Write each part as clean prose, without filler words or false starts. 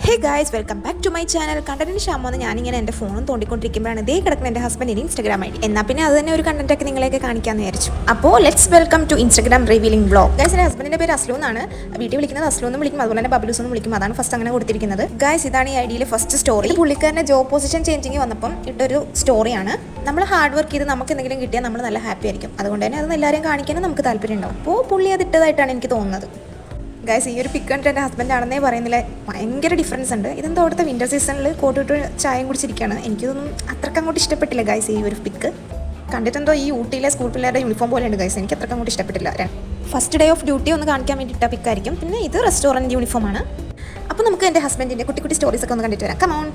Hey guys, welcome back to my channel. കണ്ടന്റിന് ക്ഷാമെന്ന് ഞാനിങ്ങനെ എൻ്റെ ഫോണും തോണ്ടിക്കൊണ്ടിരിക്കുമ്പോഴാണ് ഇതേ കിടക്കുന്ന എൻ്റെ ഹസ്ബൻഡിൻ്റെ ഇൻസ്റ്റാഗ്രാം ID. എന്നാൽ പിന്നെ അത് തന്നെ ഒരു കണ്ടന്റൊക്കെ നിങ്ങളെയൊക്കെ കാണിക്കാമെന്ന് വിചാരിച്ചു. അപ്പോൾ let's welcome to Instagram revealing vlog. Guys, എൻ്റെ ഹസ്ബൻഡിൻ്റെ പേര് അസ്ലു എന്നാണ്. വീട്ടിൽ വിളിക്കുന്നത് അസ്ലു എന്നും വിളിക്കും, അതുപോലെ തന്നെ ബബ്ലൂസ് എന്നും വിളിക്കും. അതാണ് ഫസ്റ്റ് അങ്ങനെ കൊടുത്തിരിക്കുന്നത്. ഗായ്സ്, ഇതാണ് ഈ IDയിലെ ഫസ്റ്റ് സ്റ്റോറി. പുള്ളിക്കാരൻ്റെ ജോബ് പൊസിഷൻ ചേഞ്ചിങ് വന്നപ്പം ഇട്ടൊരു സ്റ്റോറിയാണ്. നമ്മൾ ഹാർഡ് വർക്ക് ചെയ്ത് നമുക്ക് എന്തെങ്കിലും കിട്ടിയാൽ നമ്മൾ നല്ല ഹാപ്പി ആയിരിക്കും. അതുകൊണ്ട് തന്നെ അത് എല്ലാവരെയും കാണിക്കാനും നമുക്ക് താല്പര്യം ഉണ്ടാവും. അപ്പോൾ പുള്ളി അത് ഇട്ടതായിട്ടാണ് എനിക്ക് തോന്നുന്നത്. ഗൈസ്, ഈ ഒരു പിക്ക് കണ്ടിട്ട് എൻ്റെ ഹസ്ബൻഡ് ആണെന്നേ പറയുന്നില്ല, ഭയങ്കര ഡിഫറൻസ് ഉണ്ട്. ഇതെന്തോ അവിടുത്തെ വിൻ്റർ സീസണിൽ കോട്ടിട്ട് ചായയും കുടിച്ചിരിക്കുകയാണ്. എനിക്കിതൊന്നും അത്രയ്ക്ക് അങ്ങോട്ട് ഇഷ്ടപ്പെട്ടില്ല ഗൈസ്. ഈ ഒരു പിക്ക് കണ്ടിട്ടെന്തോ ഈ ഊട്ടിയിലെ സ്കൂൾ പിള്ളേരുടെ യൂണിഫോം പോലെയുണ്ട് ഗൈസ്. എനിക്ക് അത്രയ്ക്ക് അങ്ങോട്ട് ഇഷ്ടപ്പെട്ടില്ല. ഫസ്റ്റ് ഡേ ഓഫ് ഡ്യൂട്ടി ഒന്ന് കാണിക്കാൻ വേണ്ടിയിട്ട പിക്കായിരിക്കും. പിന്നെ ഇത് റെസ്റ്റോറൻറ്റ് യൂണിഫോമാണ്. അപ്പോൾ നമുക്ക് എൻ്റെ ഹസ്ബൻഡിൻ്റെ കുട്ടി കുട്ടി സ്റ്റോറീസൊക്കെ ഒന്ന് കണ്ടിട്ട് വരാം. കമോൺ.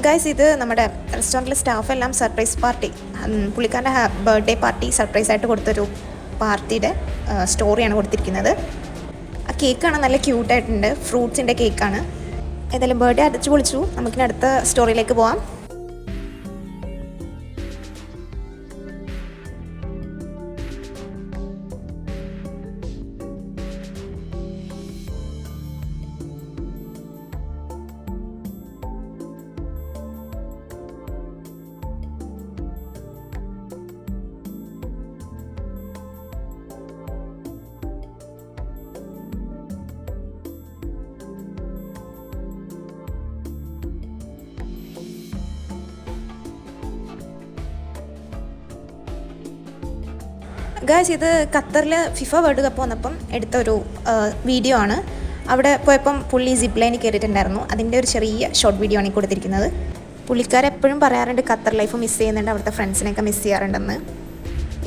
ഗൈസ്, ഇത് നമ്മുടെ റെസ്റ്റോറൻറ്റിലെ സ്റ്റാഫ് എല്ലാം സർപ്രൈസ് പാർട്ടി, പുള്ളിക്കാരൻ്റെ ബർത്ത്ഡേ പാർട്ടി സർപ്രൈസ് ആയിട്ട് കൊടുത്തൊരു പാർട്ടിയുടെ സ്റ്റോറിയാണ് കൊടുത്തിരിക്കുന്നത്. ആ കേക്കാണ് നല്ല ക്യൂട്ടായിട്ടുണ്ട്, ഫ്രൂട്ട്സിൻ്റെ കേക്കാണ്. ഏതായാലും ബർത്ത്ഡേ അടച്ചു പൊളിച്ചു. നമുക്കിനി അടുത്ത സ്റ്റോറിയിലേക്ക് പോവാം. ഗായ്സ്, ഇത് ഖത്തറിൽ ഫിഫ വേൾഡ് കപ്പ് വന്നപ്പം എടുത്തൊരു വീഡിയോ ആണ്. അവിടെ പോയപ്പം പുള്ളി സിപ്പ് ലൈനിൽ കയറിയിട്ടുണ്ടായിരുന്നു. അതിൻ്റെ ഒരു ചെറിയ ഷോർട്ട് വീഡിയോ ആണ് ഈ കൊടുത്തിരിക്കുന്നത്. പുള്ളിക്കാരെപ്പോഴും പറയാറുണ്ട് ഖത്തർ ലൈഫ് മിസ് ചെയ്യുന്നുണ്ട്, അവിടുത്തെ ഫ്രണ്ട്സിനെയൊക്കെ മിസ് ചെയ്യാറുണ്ടെന്ന്.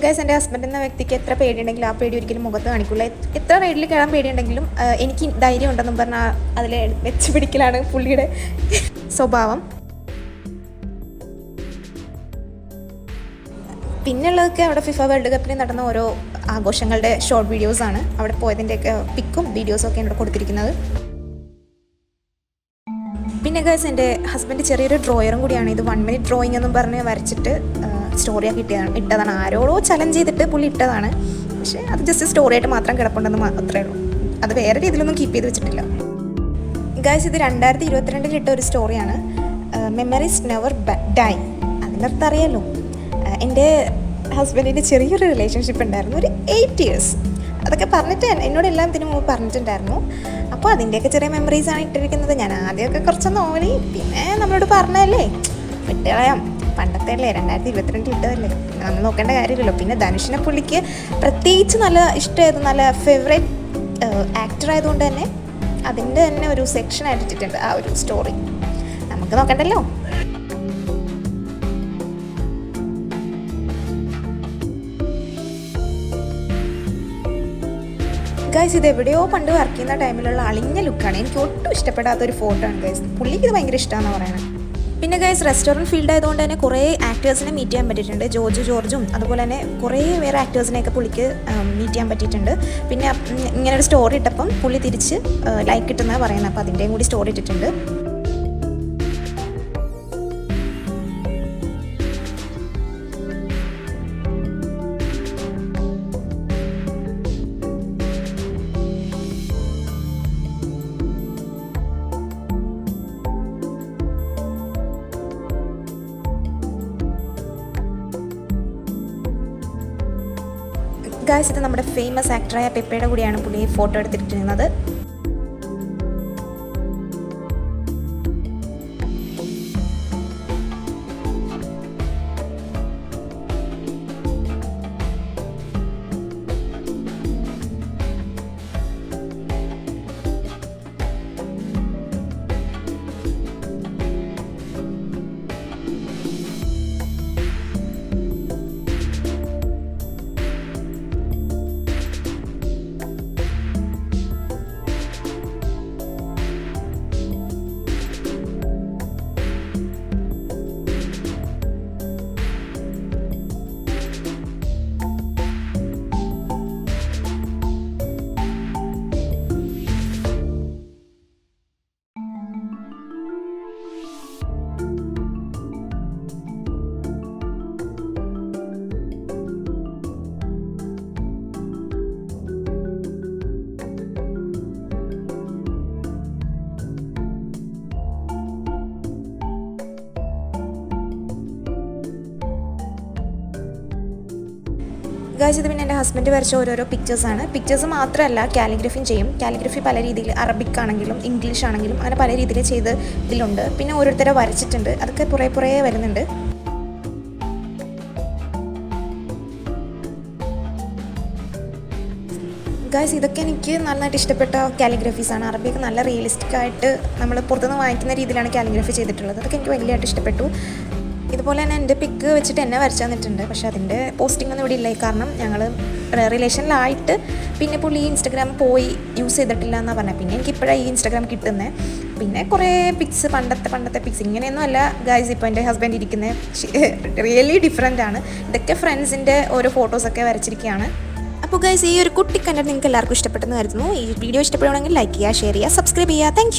ഗായ്സ്, എൻ്റെ ഹസ്ബൻഡ് എന്ന വ്യക്തിക്ക് എത്ര പേടിയുണ്ടെങ്കിലും ആ പേടി ഒരിക്കലും മുഖത്ത് കാണിക്കില്ല. എത്ര റൈഡിൽ കയറാൻ പേടിയുണ്ടെങ്കിലും എനിക്ക് ധൈര്യം ഉണ്ടെന്നും പറഞ്ഞാൽ അതിൽ വെച്ച് പിടിക്കലാണ് പുള്ളിയുടെ സ്വഭാവം. പിന്നുള്ളതൊക്കെ അവിടെ ഫിഫ വേൾഡ് കപ്പിൽ നടന്ന ഓരോ ആഘോഷങ്ങളുടെ ഷോർട്ട് വീഡിയോസാണ്. അവിടെ പോയതിൻ്റെയൊക്കെ പിക്കും വീഡിയോസും ഒക്കെ ഇവിടെ കൊടുത്തിരിക്കുന്നത്. പിന്നെ ഗൈസ്, എൻ്റെ ഹസ്ബൻഡ് ചെറിയൊരു ഡ്രോയറും കൂടിയാണ്. ഇത് 1 minute ഡ്രോയിങ് എന്നും പറഞ്ഞ് വരച്ചിട്ട് സ്റ്റോറിയാക്കി ഇട്ടതാണ്. ആരോടോ ചലഞ്ച് ചെയ്തിട്ട് പുള്ളി ഇട്ടതാണ്. പക്ഷേ അത് ജസ്റ്റ് സ്റ്റോറിയായിട്ട് മാത്രം കിടപ്പുണ്ടെന്ന് മാത്രമേ ഉള്ളൂ. അത് വേറെ രീതിയിലൊന്നും കീപ്പ് ചെയ്ത് വെച്ചിട്ടില്ല. ഗൈസ്, ഇത് 2022 ഇട്ട ഒരു സ്റ്റോറിയാണ്. Memories never die. അതിൻ്റെ അർത്ഥം അറിയാമല്ലോ. എൻ്റെ ഹസ്ബൻഡിൻ്റെ ചെറിയൊരു റിലേഷൻഷിപ്പ് ഉണ്ടായിരുന്നു, ഒരു 8 years. അതൊക്കെ പറഞ്ഞിട്ട് എന്നോട് എല്ലാം ഇതിനു മുമ്പ് പറഞ്ഞിട്ടുണ്ടായിരുന്നു. അപ്പോൾ അതിൻ്റെയൊക്കെ ചെറിയ മെമ്മറീസാണ് ഇട്ടിരിക്കുന്നത്. ഞാൻ ആദ്യമൊക്കെ കുറച്ചൊന്ന് ഓടി, പിന്നെ നമ്മളോട് പറഞ്ഞതല്ലേ വിട്ടുകളയാം, പണ്ടത്തെ അല്ലേ, 2022 ഇട്ടതല്ലേ, പിന്നെ നമ്മൾ നോക്കേണ്ട കാര്യമില്ലല്ലോ. പിന്നെ ധനുഷിനെ പുള്ളിക്ക് പ്രത്യേകിച്ച് നല്ല ഇഷ്ടമായത്, നല്ല ഫേവറേറ്റ് ആക്ടർ ആയതുകൊണ്ട് തന്നെ അതിൻ്റെ തന്നെ ഒരു സെക്ഷനായിട്ട് ഇട്ടിട്ടുണ്ട് ആ ഒരു സ്റ്റോറി. നമുക്ക് നോക്കണ്ടല്ലോ. ഗൈസ്, ഇത് എവിടെയോ പണ്ട് വർക്ക് ചെയ്യുന്ന ടൈമിലുള്ള അളിഞ്ഞ ലുക്കാണ്. എനിക്ക് ഒട്ടും ഇഷ്ടപ്പെടാത്തൊരു ഫോട്ടോ ആണ് ഗൈസ്. പുള്ളിക്ക് ഇത് ഭയങ്കര ഇഷ്ടമാണെന്ന് പറയുന്നത്. പിന്നെ ഗൈസ്, റെസ്റ്റോറൻറ്റ് ഫീൽഡ് ആയതുകൊണ്ട് തന്നെ കുറേ ആക്ടേഴ്സിനെ മീറ്റ് ചെയ്യാൻ പറ്റിയിട്ടുണ്ട്. ജോർജും അതുപോലെ തന്നെ കുറേ വേറെ ആക്ടേഴ്സിനെയൊക്കെ പുള്ളിക്ക് മീറ്റ് ചെയ്യാൻ പറ്റിയിട്ടുണ്ട്. പിന്നെ ഇങ്ങനെ ഒരു സ്റ്റോറി ഇട്ടപ്പം പുള്ളി തിരിച്ച് ലൈക്ക് കിട്ടുന്നതാണ് പറയുന്നത്. അപ്പോൾ അതിൻ്റെയും കൂടി സ്റ്റോറി ഇട്ടിട്ടുണ്ട്. ഗായ്സ്, ഇത് നമ്മുടെ ഫേമസ് ആക്ടറായ പെപ്പയുടെ കൂടിയാണ് പുള്ളി ഫോട്ടോ എടുത്തിട്ടിരുന്നത്. ഗായ്സ് ഇത് പിന്നെ എൻ്റെ ഹസ്ബൻഡ് വരച്ച ഓരോരോ പിക്ചേഴ്സാണ്. പിക്ചേഴ്സ് മാത്രമല്ല കാലിഗ്രഫിയും ചെയ്യും. കാലിഗ്രഫി പല രീതിയിൽ, അറബിക് ആണെങ്കിലും ഇംഗ്ലീഷ് ആണെങ്കിലും അങ്ങനെ പല രീതിയിൽ ചെയ്ത് ഇതിലുണ്ട്. പിന്നെ ഓരോരുത്തരെ വരച്ചിട്ടുണ്ട്, അതൊക്കെ കുറേ വരുന്നുണ്ട്. ഗായ്സ് ഇതൊക്കെ എനിക്ക് നന്നായിട്ട് ഇഷ്ടപ്പെട്ട കാലിഗ്രഫീസാണ്. അറബിയൊക്കെ നല്ല റിയലിസ്റ്റിക് ആയിട്ട് നമ്മൾ പുറത്തുനിന്ന് വാങ്ങിക്കുന്ന രീതിയിലാണ് കാലിഗ്രഫി ചെയ്തിട്ടുള്ളത്. അതൊക്കെ എനിക്ക് വലിയതായിട്ട് ഇഷ്ടപ്പെട്ടു. ഇതുപോലെ തന്നെ എൻ്റെ പിക്ക് വെച്ചിട്ട് എന്നെ വരച്ചു തന്നിട്ടുണ്ട്. പക്ഷേ അതിൻ്റെ പോസ്റ്റിംഗ് ഒന്നും ഇവിടെ ഇല്ല. കാരണം ഞങ്ങൾ റിലേഷനിലായിട്ട് പിന്നെ പുള്ളി ഇൻസ്റ്റാഗ്രാം പോയി യൂസ് ചെയ്തിട്ടില്ല എന്നാണ് പറഞ്ഞത്. പിന്നെ എനിക്കിപ്പോഴാണ് ഈ ഇൻസ്റ്റാഗ്രാം കിട്ടുന്നത്. പിന്നെ കുറേ പിക്സ്, പണ്ടത്തെ പിക്സ് ഇങ്ങനെയൊന്നും അല്ല ഗായ്സ് ഇപ്പോൾ എൻ്റെ ഹസ്ബൻഡ് ഇരിക്കുന്നത്. റിയലി ഡിഫറെൻ്റ് ആണ്. ഇതൊക്കെ ഫ്രണ്ട്സിൻ്റെ ഓരോ ഫോട്ടോസൊക്കെ വരച്ചിരിക്കുകയാണ്. അപ്പോൾ ഗൈസ് ഈ ഒരു കുട്ടി കണ്ടിട്ട് നിങ്ങൾക്ക് എല്ലാവർക്കും ഇഷ്ടപ്പെട്ടെന്ന് കരുതുന്നു. ഈ വീഡിയോ ഇഷ്ടപ്പെടുകയാണെങ്കിൽ ലൈക്ക് ചെയ്യുക, ഷെയർ ചെയ്യുക, സബ്സ്ക്രൈബ് ചെയ്യുക. താങ്ക്